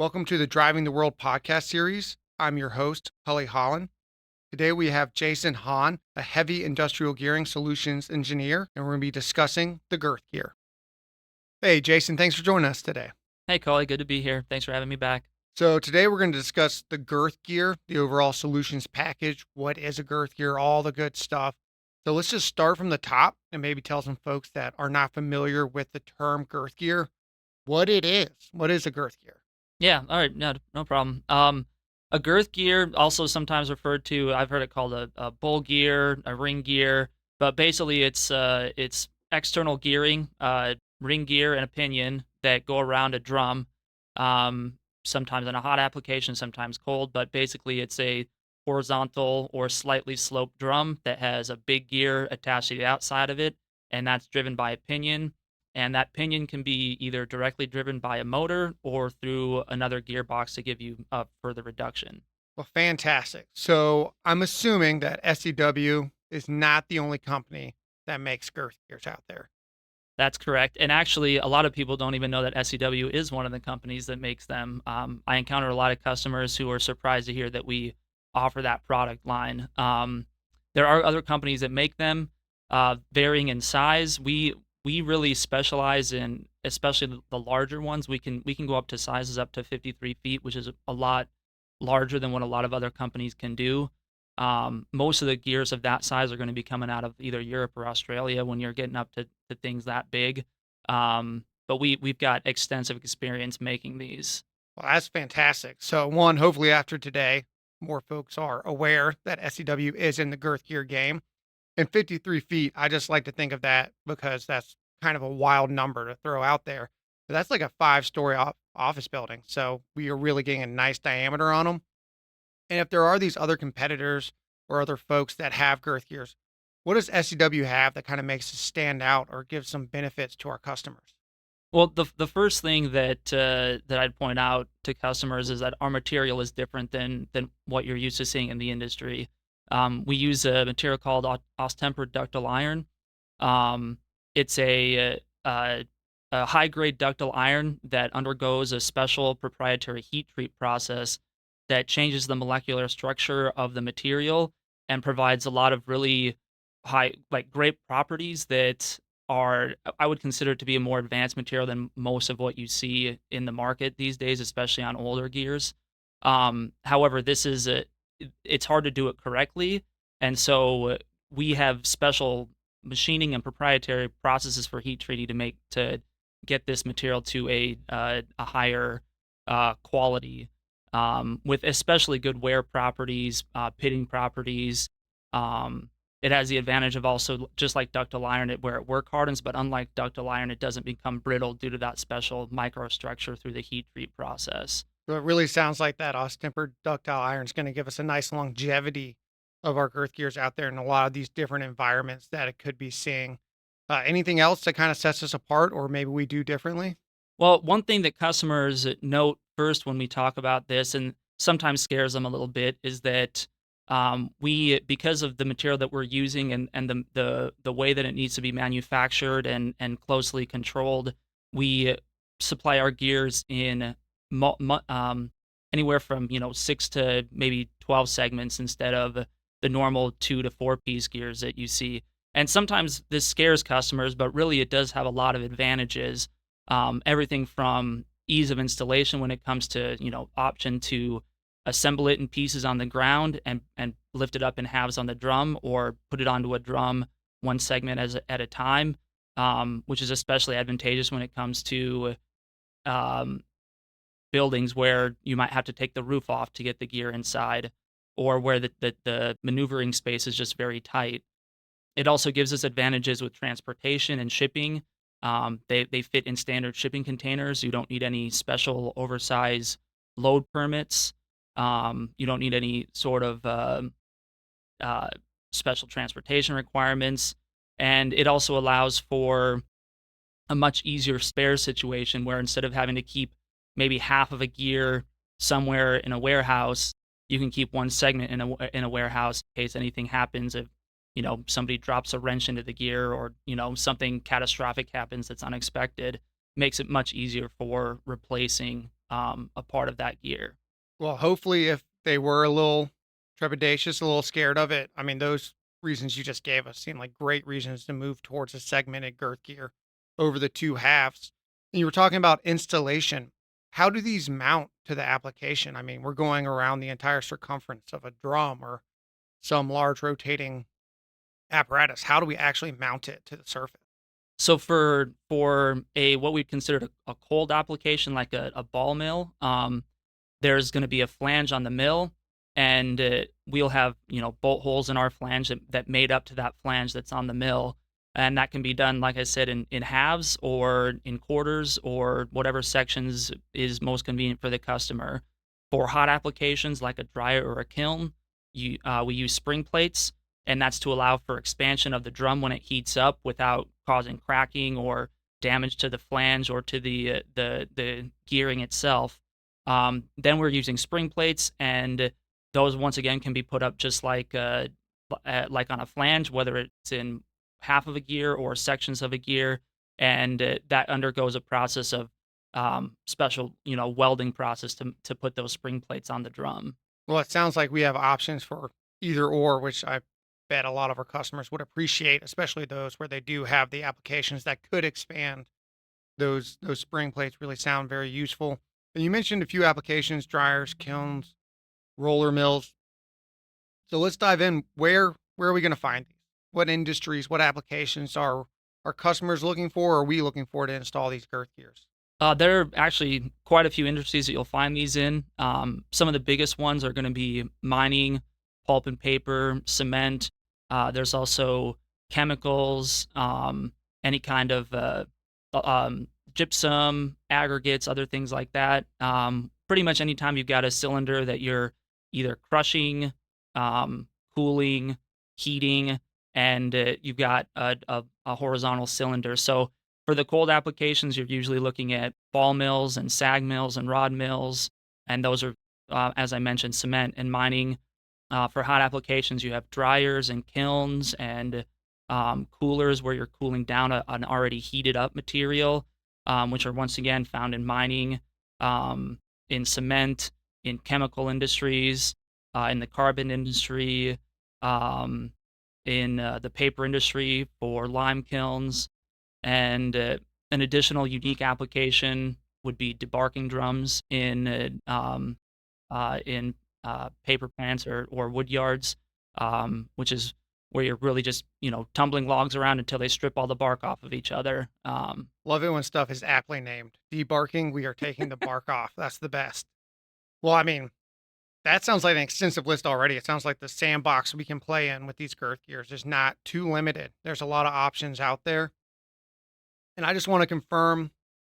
Welcome to the Driving the World podcast series. I'm your host, Hahn. Today we have Jason Hahn, a heavy industrial gearing solutions engineer, and we're going to be discussing the Girth gear. Hey, Jason, thanks for joining us today. Hey, Coley, good to be here. Thanks for having me back. So today we're going to discuss the Girth gear, the overall solutions package, what is a Girth gear, all the good stuff. So let's just start from the top and maybe tell some folks that are not familiar with the term Girth gear what it is. What is a Girth gear? Yeah, all right, no problem. A girth gear, also sometimes referred to, I've heard it called a bull gear, a ring gear, but basically it's external gearing, ring gear and a pinion that go around a drum, sometimes in a hot application, sometimes cold, but basically it's a horizontal or slightly sloped drum that has a big gear attached to the outside of it, and that's driven by a pinion. And that pinion can be either directly driven by a motor or through another gearbox to give you a further reduction. Well, fantastic. So I'm assuming that SEW is not the only company that makes girth gears out there. That's correct. And actually, a lot of people don't even know that SEW is one of the companies that makes them. I encounter a lot of customers who are surprised to hear that we offer that product line. There are other companies that make them, varying in size. We really specialize in, especially the larger ones. We can go up to sizes up to 53 feet, which is a lot larger than what a lot of other companies can do. Most of the gears of that size are going to be coming out of either Europe or Australia when you're getting up to things that big. But we've got extensive experience making these. Well, that's fantastic. So, one, hopefully after today, more folks are aware that SEW is in the girth gear game. And 53 feet, I just like to think of that because that's kind of a wild number to throw out there. But that's like a 5-story office building. So we are really getting a nice diameter on them. And if there are these other competitors or other folks that have girth gears, what does SEW have that kind of makes us stand out or gives some benefits to our customers? Well, the first thing that I'd point out to customers is that our material is different than what you're used to seeing in the industry. We use a material called tempered ductile iron. It's a high grade ductile iron that undergoes a special proprietary heat treat process that changes the molecular structure of the material and provides a lot of really high, like great properties that are, I would consider to be a more advanced material than most of what you see in the market these days, especially on older gears. However, it's hard to do it correctly. And so we have special machining and proprietary processes for heat treating to get this material to a higher quality, with especially good wear properties, pitting properties. It has the advantage of also, just like ductile iron, where it work hardens, but unlike ductile iron, it doesn't become brittle due to that special microstructure through the heat treat process. So it really sounds like that tempered ductile iron is going to give us a nice longevity of our girth gears out there in a lot of these different environments that it could be seeing. Anything else that kind of sets us apart, or maybe we do differently? Well, one thing that customers note first when we talk about this, and sometimes scares them a little bit, is that because of the material that we're using and the way that it needs to be manufactured and closely controlled, we supply our gears in anywhere from 6 to maybe 12 segments instead of the normal 2 to 4 piece gears that you see. And sometimes this scares customers, but really it does have a lot of advantages. Everything from ease of installation when it comes to option to assemble it in pieces on the ground and lift it up in halves on the drum, or put it onto a drum one segment at a time, which is especially advantageous when it comes to buildings where you might have to take the roof off to get the gear inside, or where the maneuvering space is just very tight. It also gives us advantages with transportation and shipping. They fit in standard shipping containers. You don't need any special oversized load permits. You don't need any sort of special transportation requirements. And it also allows for a much easier spare situation where instead of having to keep maybe half of a gear somewhere in a warehouse, you can keep one segment in a warehouse in case anything happens. If somebody drops a wrench into the gear, or something catastrophic happens that's unexpected, makes it much easier for replacing a part of that gear. Well, hopefully, if they were a little trepidatious, a little scared of it, I mean, those reasons you just gave us seem like great reasons to move towards a segmented girth gear over the two halves. And you were talking about installation. How do these mount to the application? I mean, we're going around the entire circumference of a drum or some large rotating apparatus. How do we actually mount it to the surface? So for a what we'd consider a cold application like a ball mill, there's going to be a flange on the mill, and we'll have bolt holes in our flange that made up to that flange that's on the mill, and that can be done, like I said, in halves or in quarters or whatever sections is most convenient for the customer. For hot applications like a dryer or a kiln, we use spring plates, and that's to allow for expansion of the drum when it heats up without causing cracking or damage to the flange or to the gearing itself. Then we're using spring plates, and those once again can be put up just like on a flange, whether it's in half of a gear or sections of a gear, and that undergoes a process of special, welding process to put those spring plates on the drum. Well, it sounds like we have options for either or, which I bet a lot of our customers would appreciate, especially those where they do have the applications that could expand. Those spring plates really sound very useful. And you mentioned a few applications: dryers, kilns, roller mills. So let's dive in. Where are we going to find these? What industries, what applications are our customers looking for? Or are we looking for to install these girth gears? There are actually quite a few industries that you'll find these in. Some of the biggest ones are going to be mining, pulp and paper, cement. There's also chemicals, any kind of gypsum, aggregates, other things like that. Pretty much anytime you've got a cylinder that you're either crushing, cooling, heating, and you've got a horizontal cylinder. So for the cold applications, you're usually looking at ball mills and sag mills and rod mills, and those are, as I mentioned, cement and mining. For hot applications, you have dryers and kilns and coolers where you're cooling down an already heated up material, which are once again found in mining, in cement, in chemical industries, in the carbon industry, um, in the paper industry for lime kilns. And an additional unique application would be debarking drums in paper plants or wood yards, which is where you're really just tumbling logs around until they strip all the bark off of each other. Love it when stuff is aptly named. Debarking, we are taking the bark off. That's the best. Well, I mean, that sounds like an extensive list already. It sounds like the sandbox we can play in with these girth gears is not too limited. There's a lot of options out there. And I just want to confirm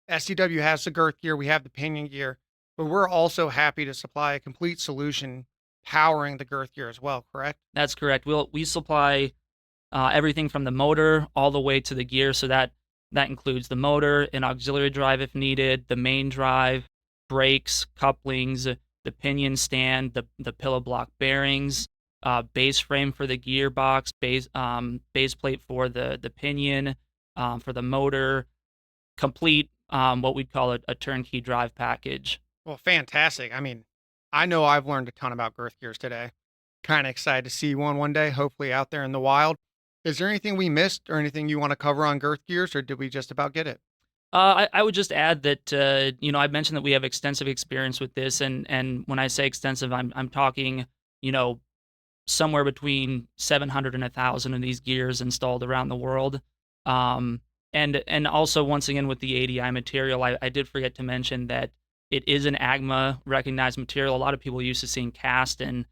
SCW has the girth gear, we have the pinion gear, but we're also happy to supply a complete solution powering the girth gear as well, correct? That's correct. We supply everything from the motor all the way to the gear, so that includes the motor, an auxiliary drive if needed, the main drive, brakes, couplings, the pinion stand, the pillow block bearings, base frame for the gearbox, base plate for the pinion, for the motor, complete what we'd call a turnkey drive package. Well, fantastic. I mean, I know I've learned a ton about girth gears today. Kind of excited to see one day, hopefully out there in the wild. Is there anything we missed or anything you want to cover on girth gears, or did we just about get it? I would just add that I mentioned that we have extensive experience with this, and when I say extensive, I'm talking somewhere between 700 and 1,000 of these gears installed around the world. And also once again with the ADI material, I did forget to mention that it is an AGMA recognized material. A lot of people are used to seeing cast and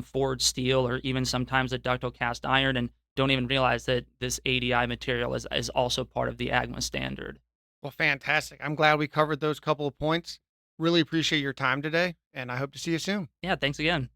forged steel, or even sometimes a ductile cast iron, and don't even realize that this ADI material is also part of the AGMA standard. Well, fantastic. I'm glad we covered those couple of points. Really appreciate your time today, and I hope to see you soon. Yeah, thanks again.